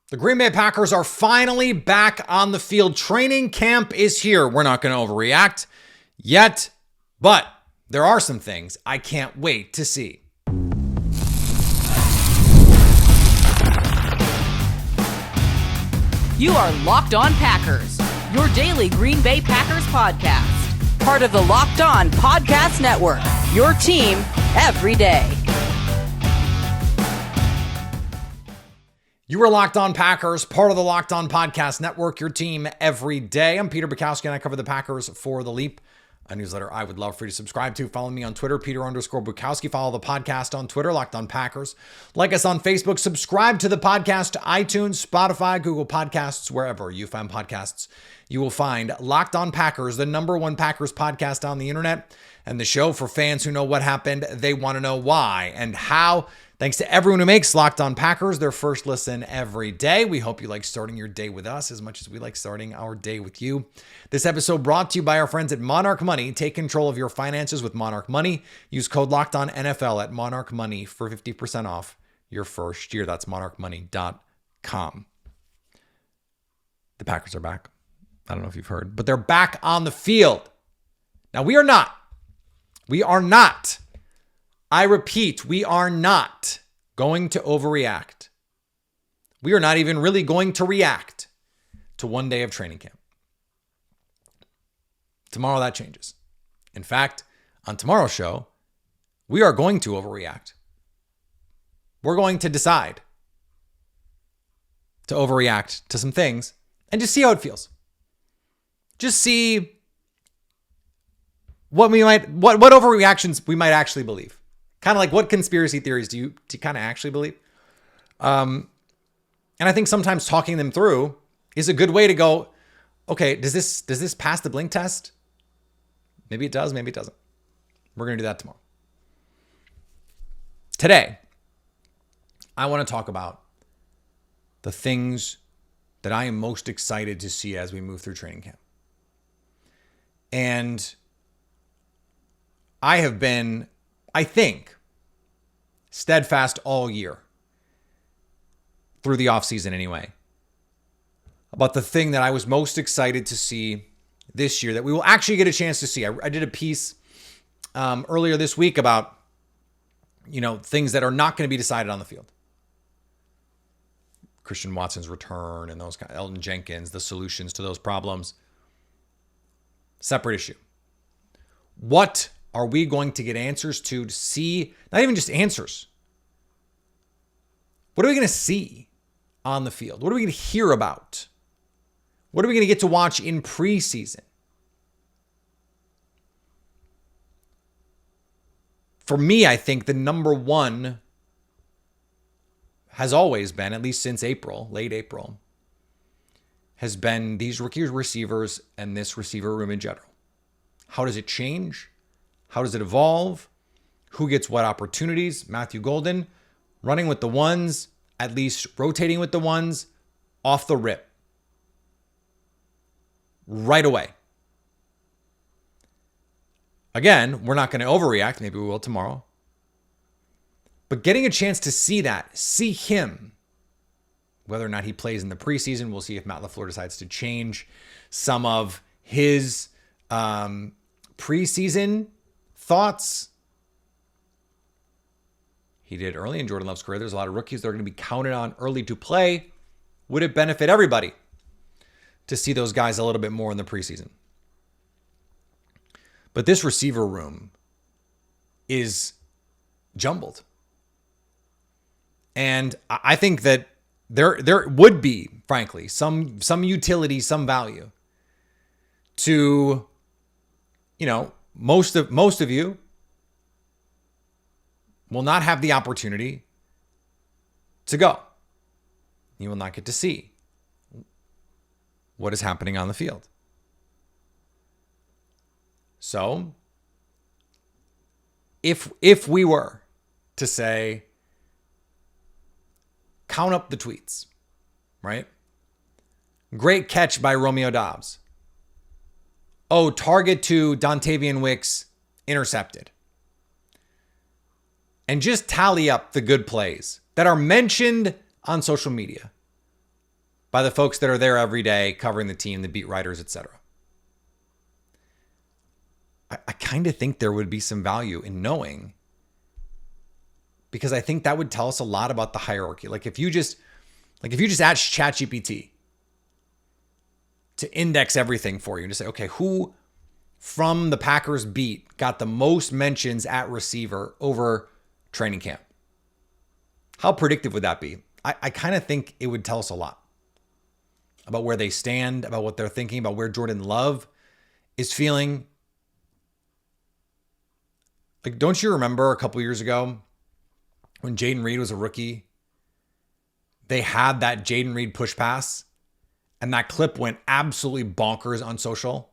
The Green Bay Packers are finally back on the field. Training camp is here. We're not going to overreact yet, but there are some things I can't wait to see. You are Locked On Packers, your daily Green Bay Packers podcast. Part of the Locked On Podcast Network, your team every day. You are Locked On Packers, part of the Locked On Podcast Network, your team every day. I'm Peter Bukowski, and I cover the Packers for The Leap, a newsletter I would love for you to subscribe to. Follow me on Twitter, Peter_Bukowski. Follow the podcast on Twitter, Locked On Packers. Like us on Facebook. Subscribe to the podcast to iTunes, Spotify, Google Podcasts, wherever you find podcasts. You will find Locked On Packers, the #1 Packers podcast on the internet, and the show for fans who know what happened. They want to know why and how. Thanks to everyone who makes Locked On Packers their first listen every day. We hope you like starting your day with us as much as we like starting our day with you. This episode brought to you by our friends at Monarch Money. Take control of your finances with Monarch Money. Use code LOCKEDONNFL at Monarch Money for 50% off your first year. That's monarchmoney.com. The Packers are back. I don't know if you've heard, but they're back on the field. Now, we are not. I repeat, we are not going to overreact. We are not even really going to react to one day of training camp. Tomorrow that changes. In fact, on tomorrow's show, we are going to overreact. We're going to decide to overreact to some things and just see how it feels. Just see what overreactions we might actually believe. Kind of like, what conspiracy theories do you kind of actually believe? And I think sometimes talking them through is a good way to go, okay, does this pass the blink test? Maybe it does, maybe it doesn't. We're going to do that tomorrow. Today, I want to talk about the things that I am most excited to see as we move through training camp. And I have been, I think, steadfast all year, through the offseason anyway, about the thing that I was most excited to see this year that we will actually get a chance to see. I did a piece earlier this week about, things that are not going to be decided on the field. Christian Watson's return and those Elton Jenkins, the solutions to those problems. Separate issue. What are we going to get answers to see? Not even just answers. What are we going to see on the field? What are we going to hear about? What are we going to get to watch in preseason? For me, I think the number one has always been, at least since April, late April, has been these rookie receivers and this receiver room in general. How does it change? How does it evolve? Who gets what opportunities? Matthew Golden running with the ones, at least rotating with the ones, off the rip. Right away. Again, we're not going to overreact. Maybe we will tomorrow. But getting a chance to see that, see him, whether or not he plays in the preseason, we'll see if Matt LaFleur decides to change some of his preseason thoughts. He did early in Jordan Love's career. There's a lot of rookies that are going to be counted on early to play. Would it benefit everybody to see those guys a little bit more in the preseason? But this receiver room is jumbled. And I think that there would be, frankly, some utility, some value to, most of you will not have the opportunity to go. You will not get to see what is happening on the field. So, if we were to say, count up the tweets, right? Great catch by Romeo Doubs. Oh, target to Dontavian Wicks intercepted. And just tally up the good plays that are mentioned on social media by the folks that are there every day covering the team, the beat writers, etc. I kind of think there would be some value in knowing, because I think that would tell us a lot about the hierarchy. Like if you just ask ChatGPT to index everything for you and just say, okay, who from the Packers beat got the most mentions at receiver over training camp? How predictive would that be? I kind of think it would tell us a lot about where they stand, about what they're thinking, about where Jordan Love is feeling. Like, don't you remember a couple years ago when Jaden Reed was a rookie? They had that Jaden Reed push pass, and that clip went absolutely bonkers on social.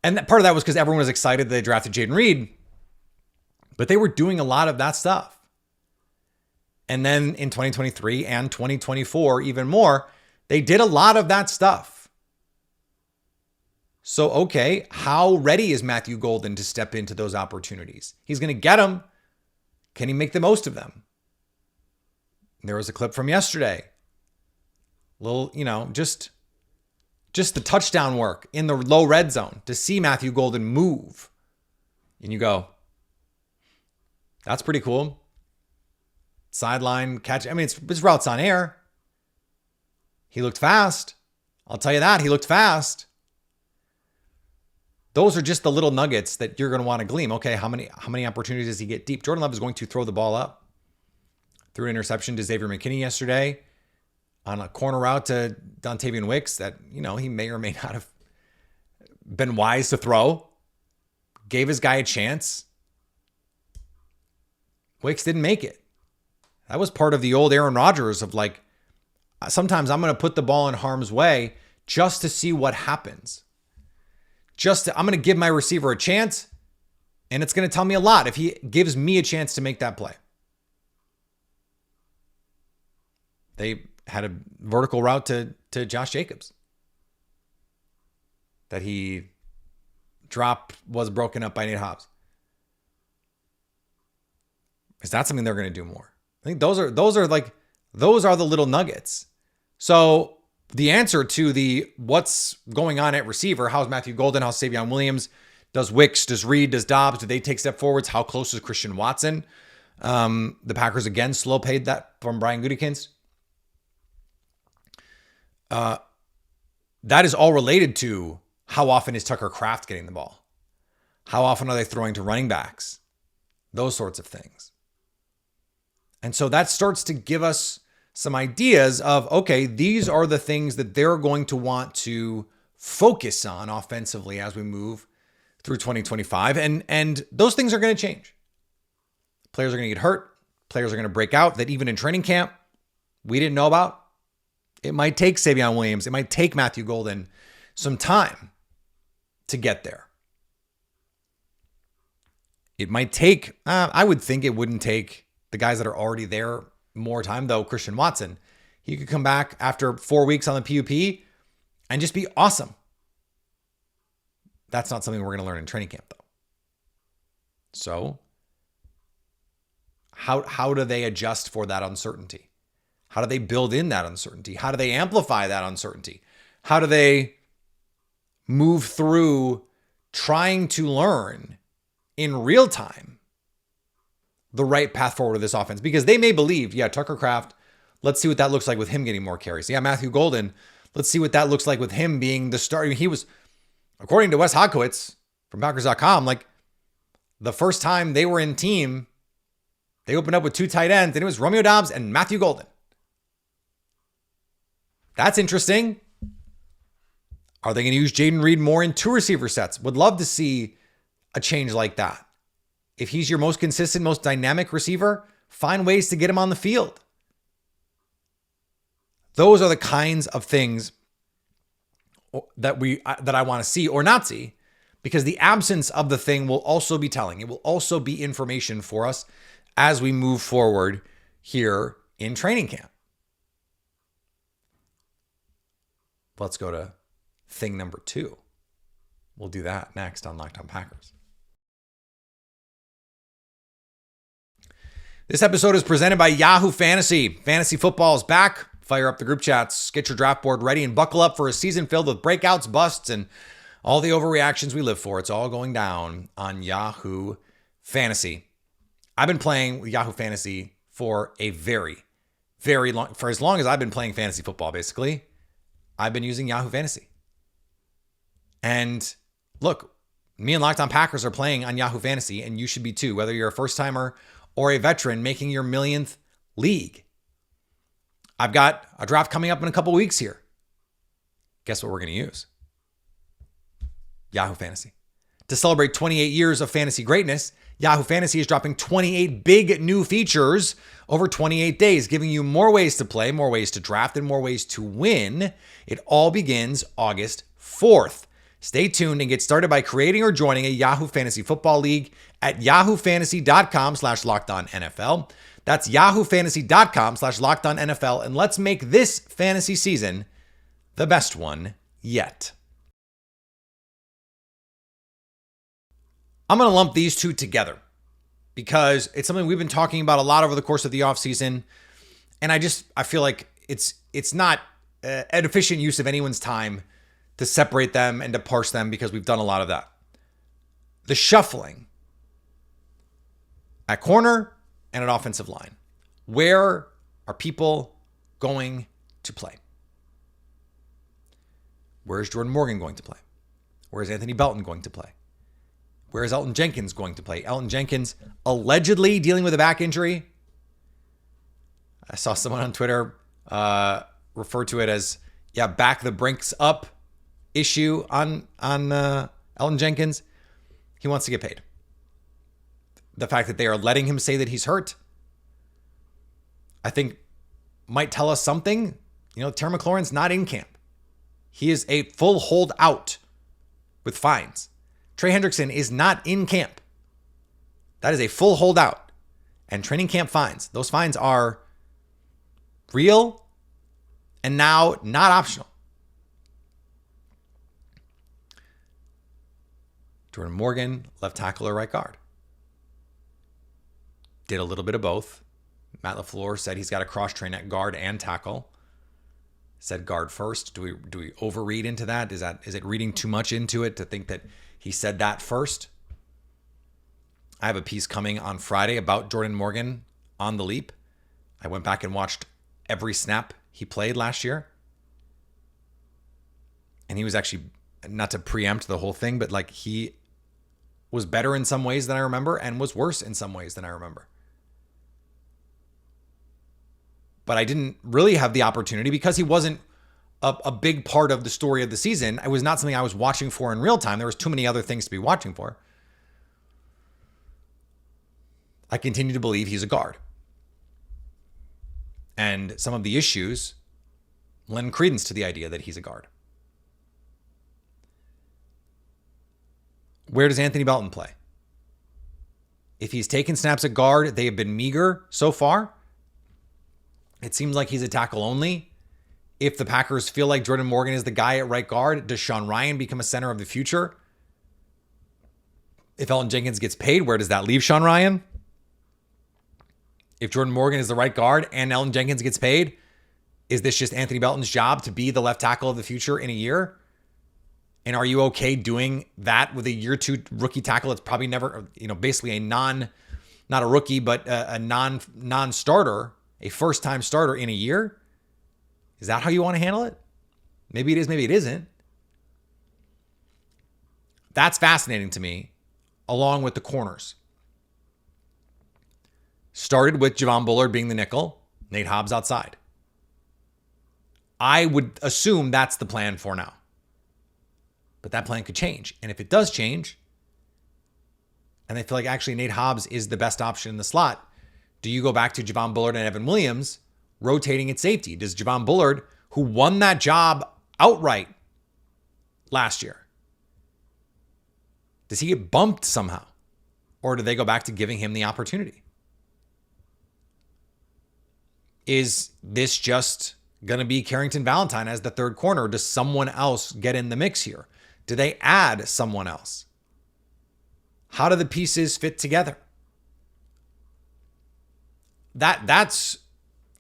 And part of that was because everyone was excited that they drafted Jaden Reed, but they were doing a lot of that stuff. And then in 2023 and 2024, even more, they did a lot of that stuff. So, okay, how ready is Matthew Golden to step into those opportunities? He's going to get them. Can he make the most of them? There was a clip from yesterday. Little, just the touchdown work in the low red zone to see Matthew Golden move. And you go, that's pretty cool. Sideline catch. I mean, it's routes on air. He looked fast. I'll tell you that. He looked fast. Those are just the little nuggets that you're going to want to glean. Okay, how many opportunities does he get deep? Jordan Love is going to throw the ball up. Threw an interception to Xavier McKinney yesterday on a corner route to Dontavian Wicks that, he may or may not have been wise to throw. Gave his guy a chance. Wicks didn't make it. That was part of the old Aaron Rodgers of like, sometimes I'm going to put the ball in harm's way just to see what happens. I'm going to give my receiver a chance, and it's going to tell me a lot if he gives me a chance to make that play. They had a vertical route to Josh Jacobs that he dropped, was broken up by Nate Hobbs. Is that something they're going to do more? I think those are the little nuggets. So the answer to the what's going on at receiver, how's Matthew Golden, how's Savion Williams, does Wicks, does Reed, does Dobbs, do they take step forwards? How close is Christian Watson? The Packers again slow paid that from Brian Gutekunst. That is all related to how often is Tucker Kraft getting the ball? How often are they throwing to running backs? Those sorts of things. And so that starts to give us some ideas of, okay, these are the things that they're going to want to focus on offensively as we move through 2025. And those things are going to change. Players are going to get hurt. Players are going to break out that even in training camp, we didn't know about. It might take Savion Williams. It might take Matthew Golden some time to get there. It might take, I would think it wouldn't take the guys that are already there more time, though. Christian Watson, he could come back after 4 weeks on the PUP and just be awesome. That's not something we're going to learn in training camp, though. So how do they adjust for that uncertainty? How do they build in that uncertainty? How do they amplify that uncertainty? How do they move through trying to learn in real time the right path forward of this offense? Because they may believe, Tucker Kraft, let's see what that looks like with him getting more carries. Matthew Golden, let's see what that looks like with him being the starter. He was, according to Wes Hodkiewicz from Packers.com, like the first time they were in team, they opened up with 2 tight ends, and it was Romeo Doubs and Matthew Golden. That's interesting. Are they going to use Jaden Reed more in 2 receiver sets? Would love to see a change like that. If he's your most consistent, most dynamic receiver, find ways to get him on the field. Those are the kinds of things that I want to see or not see, because the absence of the thing will also be telling. It will also be information for us as we move forward here in training camp. Let's go to thing number 2. We'll do that next on Locked On Packers. This episode is presented by Yahoo Fantasy. Fantasy football is back Fire up the group chats, get your draft board ready, and buckle up for a season filled with breakouts, busts, and all the overreactions we live for. It's all going down on Yahoo Fantasy. I've been playing with Yahoo Fantasy for a very long, for as long as I've been playing fantasy football, basically. I've been using Yahoo Fantasy. And look, me and Locked On Packers are playing on Yahoo Fantasy, and you should be too, whether you're a first-timer or a veteran making your millionth league. I've got a draft coming up in a couple weeks here. Guess what we're going to use? Yahoo Fantasy. To celebrate 28 years of fantasy greatness, Yahoo Fantasy is dropping 28 big new features over 28 days, giving you more ways to play, more ways to draft, and more ways to win. It all begins August 4th. Stay tuned and get started by creating or joining a Yahoo Fantasy Football League at yahoofantasy.com/lockedonnfl. That's yahoofantasy.com/lockedonnfl. And let's make this fantasy season the best one yet. I'm going to lump these two together because it's something we've been talking about a lot over the course of the offseason. And I feel like it's not an efficient use of anyone's time to separate them and to parse them because we've done a lot of that. The shuffling at corner and at offensive line. Where are people going to play? Where is Jordan Morgan going to play? Where is Anthony Belton going to play? Where is Elton Jenkins going to play? Elton Jenkins allegedly dealing with a back injury. I saw someone on Twitter refer to it as, back the brinks up issue on Elton Jenkins. He wants to get paid. The fact that they are letting him say that he's hurt, I think might tell us something. Terry McLaurin's not in camp. He is a full holdout with fines. Trey Hendrickson is not in camp. That is a full holdout. And training camp fines. Those fines are real and now not optional. Jordan Morgan, left tackle or right guard. Did a little bit of both. Matt LaFleur said he's got to cross-train at guard and tackle. Said guard first. Do we overread into that? Is it reading too much into it to think that he said that first? I have a piece coming on Friday about Jordan Morgan on the Leap. I went back and watched every snap he played last year. And he was actually, not to preempt the whole thing, but he was better in some ways than I remember and was worse in some ways than I remember. But I didn't really have the opportunity because he wasn't a big part of the story of the season. It was not something I was watching for in real time. There was too many other things to be watching for. I continue to believe he's a guard. And some of the issues lend credence to the idea that he's a guard. Where does Anthony Belton play? If he's taken snaps at guard, they have been meager so far. It seems like he's a tackle only. If the Packers feel like Jordan Morgan is the guy at right guard, does Sean Ryan become a center of the future? If Elton Jenkins gets paid, where does that leave Sean Ryan? If Jordan Morgan is the right guard and Elton Jenkins gets paid, is this just Anthony Belton's job to be the left tackle of the future in a year? And are you okay doing that with a year two rookie tackle? It's probably never, basically not a rookie, but a non-starter, a first-time starter in a year? Is that how you want to handle it? Maybe it is, maybe it isn't. That's fascinating to me, along with the corners. Started with Javon Bullard being the nickel, Nate Hobbs outside. I would assume that's the plan for now. But that plan could change. And if it does change, and they feel like actually Nate Hobbs is the best option in the slot, do you go back to Javon Bullard and Evan Williams rotating at safety? Does Javon Bullard, who won that job outright last year, does he get bumped somehow? Or do they go back to giving him the opportunity? Is this just going to be Carrington Valentine as the third corner? Or does someone else get in the mix here? Do they add someone else? How do the pieces fit together? That's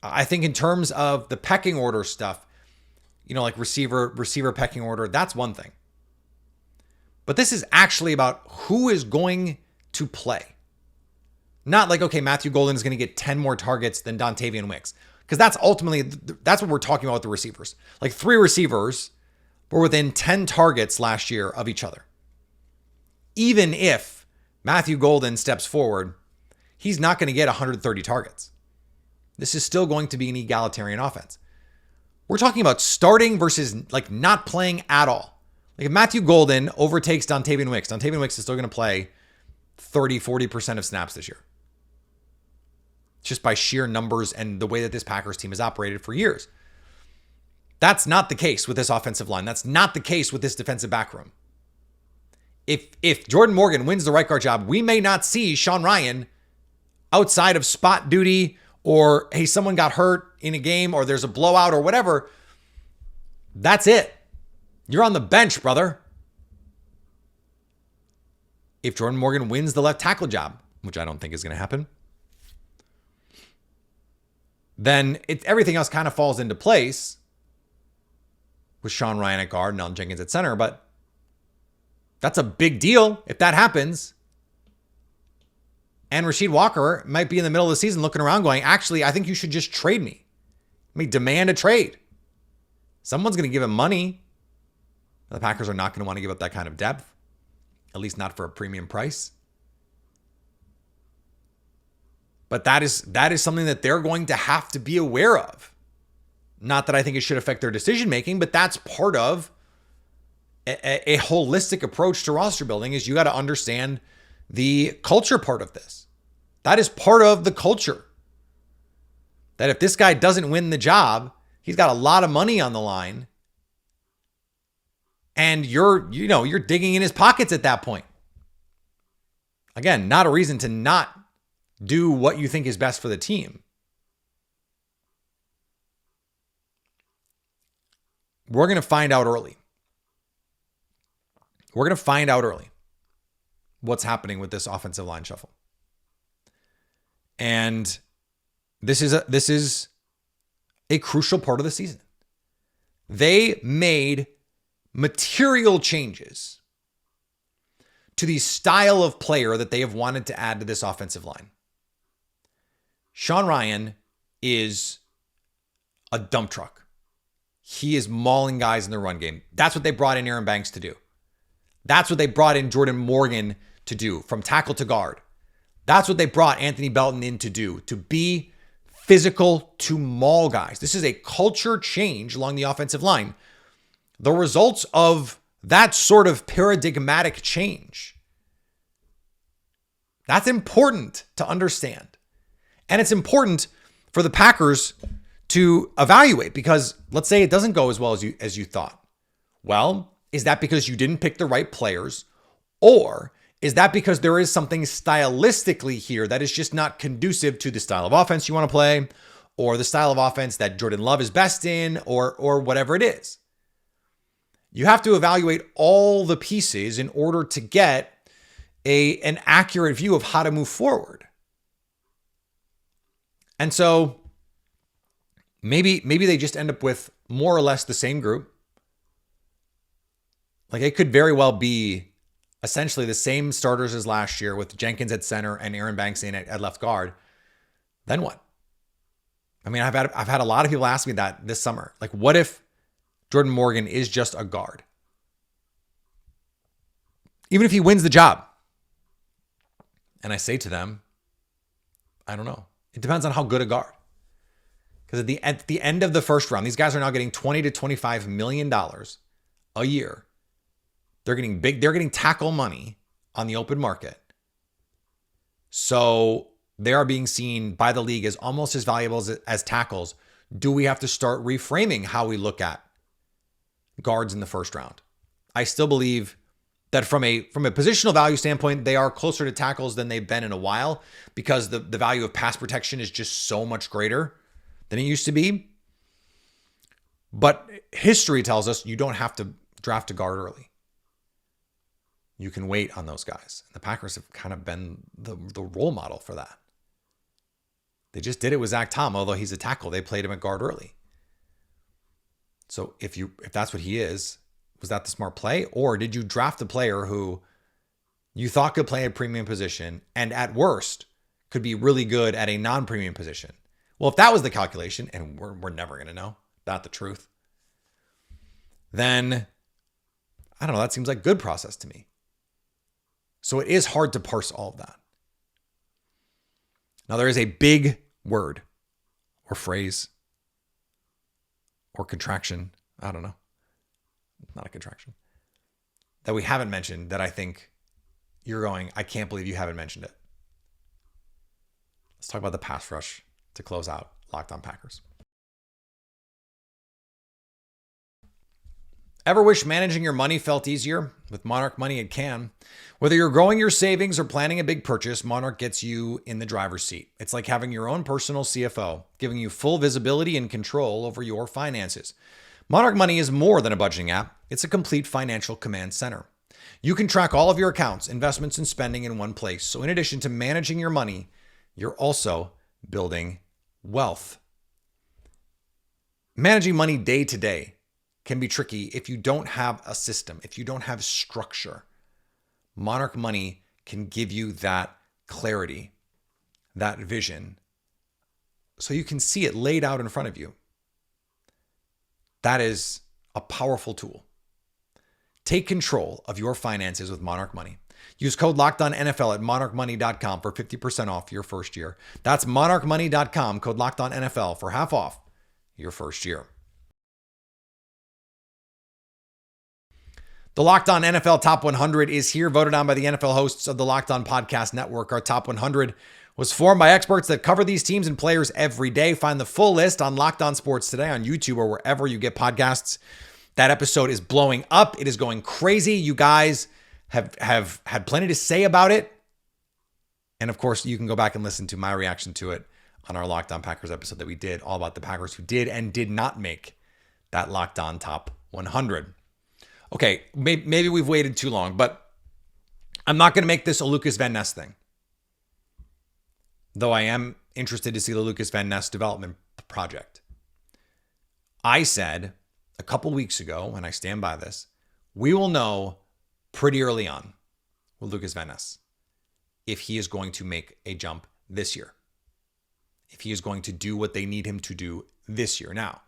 I think in terms of the pecking order stuff, like receiver pecking order, that's one thing. But this is actually about who is going to play. Not like, okay, Matthew Golden is going to get 10 more targets than Dontavian Wicks. Because that's what we're talking about with the receivers. Like 3 receivers were within 10 targets last year of each other. Even if Matthew Golden steps forward, he's not going to get 130 targets. This is still going to be an egalitarian offense. We're talking about starting versus like not playing at all. Like if Matthew Golden overtakes Dontavian Wicks is still going to play 30-40% of snaps this year. Just by sheer numbers and the way that this Packers team has operated for years. That's not the case with this offensive line. That's not the case with this defensive back room. If Jordan Morgan wins the right guard job, we may not see Sean Rhyan outside of spot duty or, hey, someone got hurt in a game or there's a blowout or whatever. That's it. You're on the bench, brother. If Jordan Morgan wins the left tackle job, which I don't think is going to happen, then everything else kind of falls into place with Sean Rhyan at guard and Allen Jenkins at center. But that's a big deal if that happens. And Rasheed Walker might be in the middle of the season looking around going, actually, I think you should just trade me. Demand a trade. Someone's going to give him money. The Packers are not going to want to give up that kind of depth, at least not for a premium price. But that is something that they're going to have to be aware of. Not that I think it should affect their decision making, but that's part of a holistic approach to roster building. Is you got to understand the culture part of this. That is part of the culture. That if this guy doesn't win the job, he's got a lot of money on the line. And you're digging in his pockets at that point. Again, not a reason to not do what you think is best for the team. We're going to find out early. We're going to find out early what's happening with this offensive line shuffle. And this is a crucial part of the season. They made material changes to the style of player that they have wanted to add to this offensive line. Sean Rhyan is a dump truck. He is mauling guys in the run game. That's what they brought in Aaron Banks to do. That's what they brought in Jordan Morgan to do, from tackle to guard. That's what they brought Anthony Belton in to do, to be physical, to maul guys. This is a culture change along the offensive line. The results of that sort of paradigmatic change, that's important to understand. And it's important for the Packers to evaluate, because let's say it doesn't go as well as you thought. Well, is that because you didn't pick the right players? Or is that because there is something stylistically here that is just not conducive to the style of offense you want to play, or the style of offense that Jordan Love is best in, or whatever it is? You have to evaluate all the pieces in order to get an accurate view of how to move forward. And so maybe they just end up with more or less the same group. Like, it could very well be essentially the same starters as last year, with Jenkins at center and Aaron Banks in at left guard. Then what? I mean, I've had a lot of people ask me that this summer. Like, what if Jordan Morgan is just a guard? Even if he wins the job. And I say to them, I don't know. It depends on how good a guard. Because at the end of the first round, these guys are now getting $20 to $25 million a year. They're getting tackle money on the open market. So they are being seen by the league as almost as valuable as tackles. Do we have to start reframing how we look at guards in the first round? I still believe that from a positional value standpoint, they are closer to tackles than they've been in a while, because the value of pass protection is just so much greater than it used to be. But history tells us you don't have to draft a guard early. You can wait on those guys. The Packers have kind of been the role model for that. They just did it with Zach Tom, although he's a tackle. They played him at guard early. So if that's what he is, was that the smart play? Or did you draft a player who you thought could play a premium position and at worst could be really good at a non-premium position? Well, if that was the calculation, and we're never going to know that the truth, then I don't know, that seems like good process to me. So it is hard to parse all of that. Now there is a big word or phrase or contraction, I don't know, not a contraction, that we haven't mentioned that I think you're going, I can't believe you haven't mentioned it. Let's talk about the pass rush to close out Locked On Packers. Ever wish managing your money felt easier? With Monarch Money, it can. Whether you're growing your savings or planning a big purchase, Monarch gets you in the driver's seat. It's like having your own personal CFO, giving you full visibility and control over your finances. Monarch Money is more than a budgeting app. It's a complete financial command center. You can track all of your accounts, investments, and spending in one place. So in addition to managing your money, you're also building wealth. Managing money day to day can be tricky if you don't have a system, if you don't have structure. Monarch Money can give you that clarity, that vision, so you can see it laid out in front of you. That is a powerful tool. Take control of your finances with Monarch Money. Use code LOCKEDONNFL at monarchmoney.com for 50% off your first year. That's monarchmoney.com, code LOCKEDONNFL for half off your first year. The Locked On NFL Top 100 is here, voted on by the NFL hosts of the Locked On Podcast Network. Our Top 100 was formed by experts that cover these teams and players every day. Find the full list on Locked On Sports Today on YouTube or wherever you get podcasts. That episode is blowing up. It is going crazy. You guys have had plenty to say about it. And of course, you can go back and listen to my reaction to it on our Locked On Packers episode that we did, all about the Packers who did and did not make that Locked On Top 100. Okay, maybe we've waited too long, but I'm not going to make this a Lucas Van Ness thing. Though I am interested to see the Lucas Van Ness development project. I said a couple weeks ago, and I stand by this, we will know pretty early on with Lucas Van Ness if he is going to make a jump this year. If he is going to do what they need him to do this year. Now,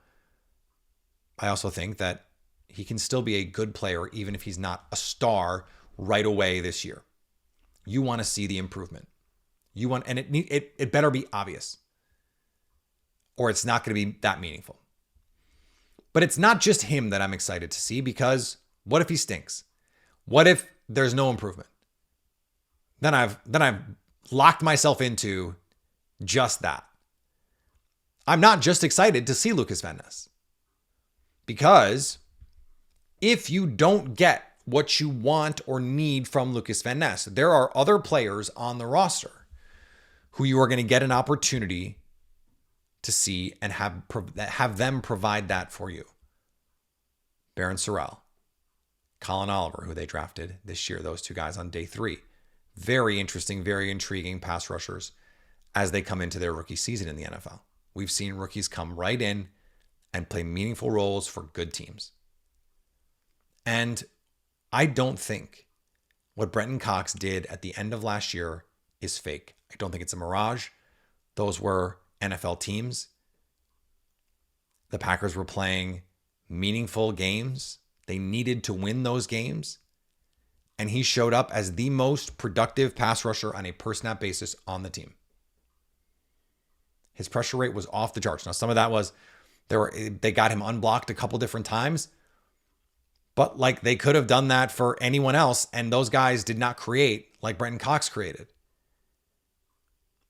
I also think that he can still be a good player even if he's not a star right away this year. You want to see the improvement. You want, and it better be obvious, or it's not going to be that meaningful. But it's not just him that I'm excited to see, because what if he stinks? What if there's no improvement? Then I've locked myself into just that. I'm not just excited to see Lucas Van Ness, because if you don't get what you want or need from Lucas Van Ness, there are other players on the roster who you are going to get an opportunity to see and have them provide that for you. Barron Sorrell, Colin Oliver, who they drafted this year, those two guys on day 3. Very interesting, very intriguing pass rushers as they come into their rookie season in the NFL. We've seen rookies come right in and play meaningful roles for good teams. And I don't think what Brenton Cox did at the end of last year is fake. I don't think it's a mirage. Those were NFL teams. The Packers were playing meaningful games. They needed to win those games. And he showed up as the most productive pass rusher on a per snap basis on the team. His pressure rate was off the charts. Now, some of that was they got him unblocked a couple different times. But like they could have done that for anyone else, and those guys did not create like Brenton Cox created.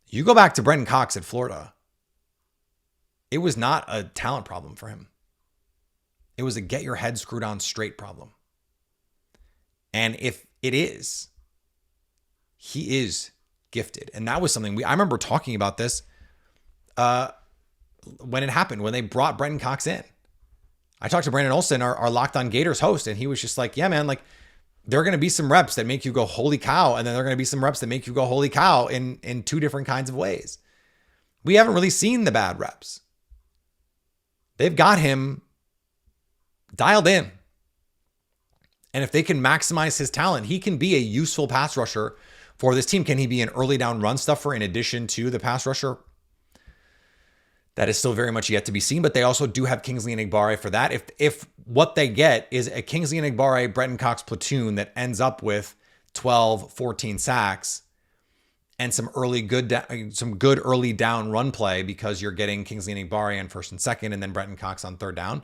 You go back to Brenton Cox at Florida, it was not a talent problem for him. It was a get your head screwed on straight problem. And if it is, he is gifted. And that was something I remember talking about this when it happened, when they brought Brenton Cox in. I talked to Brandon Olson, our Locked On Gators host, and he was just like, yeah, man, like there are going to be some reps that make you go, holy cow. And then there are going to be some reps that make you go, holy cow in two different kinds of ways. We haven't really seen the bad reps. They've got him dialed in. And if they can maximize his talent, he can be a useful pass rusher for this team. Can he be an early down run stuffer in addition to the pass rusher? That is still very much yet to be seen, but they also do have Kingsley and Egbare for that. If what they get is a Kingsley and Egbare, Brenton Cox platoon that ends up with 12, 14 sacks and some good early down run play because you're getting Kingsley and Egbare on first and second and then Brenton Cox on third down,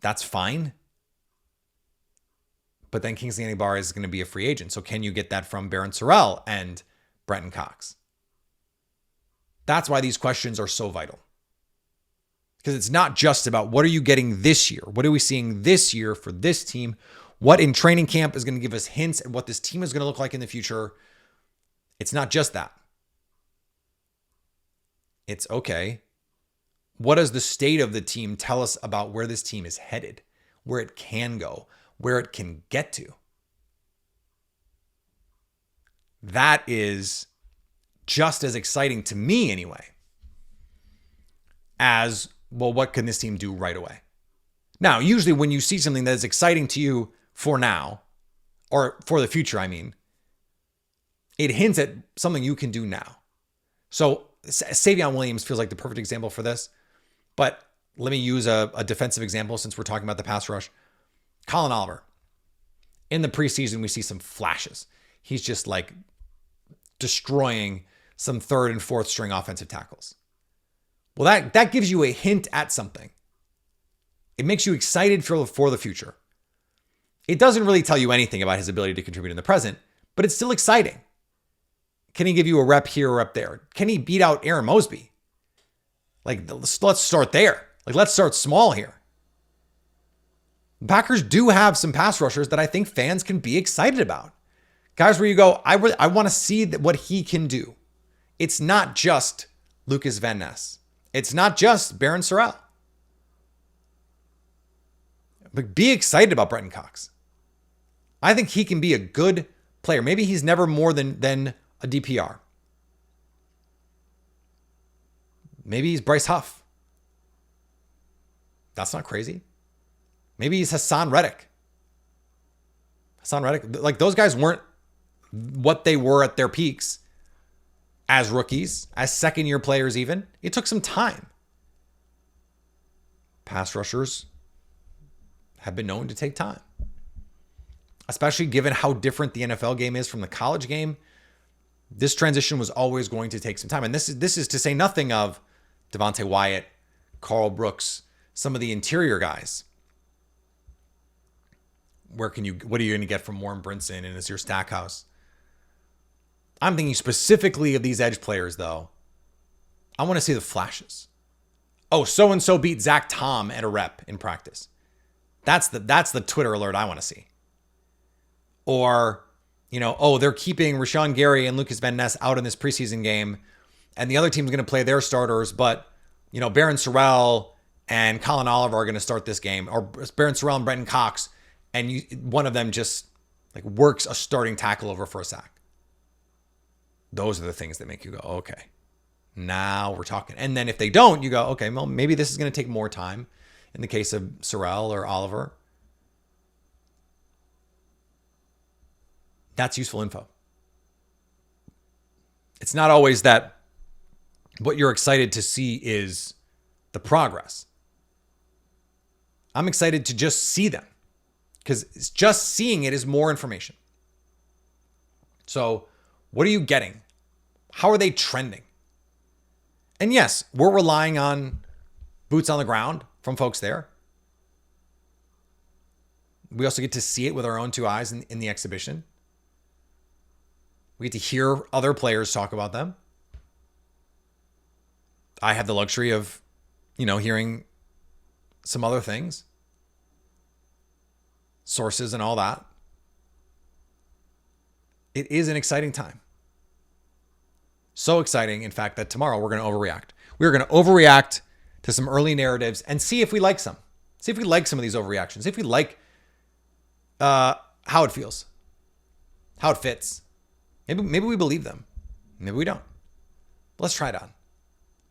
that's fine. But then Kingsley and Egbare is going to be a free agent. So can you get that from Barron Sorrell and Brenton Cox? That's why these questions are so vital. Because it's not just about what are you getting this year? What are we seeing this year for this team? What in training camp is going to give us hints at what this team is going to look like in the future? It's not just that. It's okay. What does the state of the team tell us about where this team is headed, where it can go, where it can get to? That is just as exciting to me anyway as, well, what can this team do right away? Now, usually when you see something that is exciting to you for now, or for the future, I mean, it hints at something you can do now. So Savion Williams feels like the perfect example for this, but let me use a defensive example since we're talking about the pass rush. Colin Oliver. In the preseason, we see some flashes. He's just like destroying some third and fourth string offensive tackles. Well, that gives you a hint at something. It makes you excited for the future. It doesn't really tell you anything about his ability to contribute in the present, but it's still exciting. Can he give you a rep here or rep there? Can he beat out Aaron Mosby? Like, let's start there. Like, let's start small here. The Packers do have some pass rushers that I think fans can be excited about. Guys where you go, I want to see what he can do. It's not just Lucas Van Ness. It's not just Barron Sorrell. But be excited about Brenton Cox. I think he can be a good player. Maybe he's never more than a DPR. Maybe he's Bryce Huff. That's not crazy. Maybe he's Hassan Reddick. Like those guys weren't what they were at their peaks as rookies, as second-year players even. It took some time. Pass rushers have been known to take time, especially given how different the NFL game is from the college game. This transition was always going to take some time. And this is to say nothing of Devontae Wyatt, Carl Brooks, some of the interior guys. What are you going to get from Warren Brinson and Azir Stackhouse? I'm thinking specifically of these edge players, though. I want to see the flashes. Oh, so-and-so beat Zach Tom at a rep in practice. That's the Twitter alert I want to see. Or, they're keeping Rashawn Gary and Lucas Van Ness out in this preseason game, and the other team's going to play their starters, but, Barron Sorrell and Colin Oliver are going to start this game, or Barron Sorrell and Brenton Cox, and one of them just like works a starting tackle over for a sack. Those are the things that make you go, okay, now we're talking. And then if they don't, you go, okay, well, maybe this is going to take more time in the case of Sorrell or Oliver. That's useful info. It's not always that what you're excited to see is the progress. I'm excited to just see them because just seeing it is more information. So what are you getting? How are they trending? And yes, we're relying on boots on the ground from folks there. We also get to see it with our own two eyes in the exhibition. We get to hear other players talk about them. I have the luxury of, hearing some other things, sources and all that. It is an exciting time. So exciting, in fact, that tomorrow we're going to overreact. We're going to overreact to some early narratives and see if we like some. See if we like some of these overreactions. See if we like how it feels, how it fits. Maybe we believe them. Maybe we don't. Let's try it on.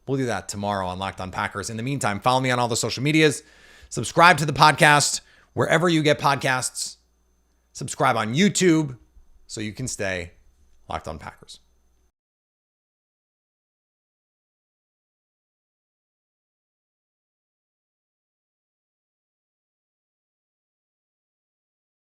We'll do that tomorrow on Locked On Packers. In the meantime, follow me on all the social medias. Subscribe to the podcast wherever you get podcasts. Subscribe on YouTube so you can stay Locked On Packers.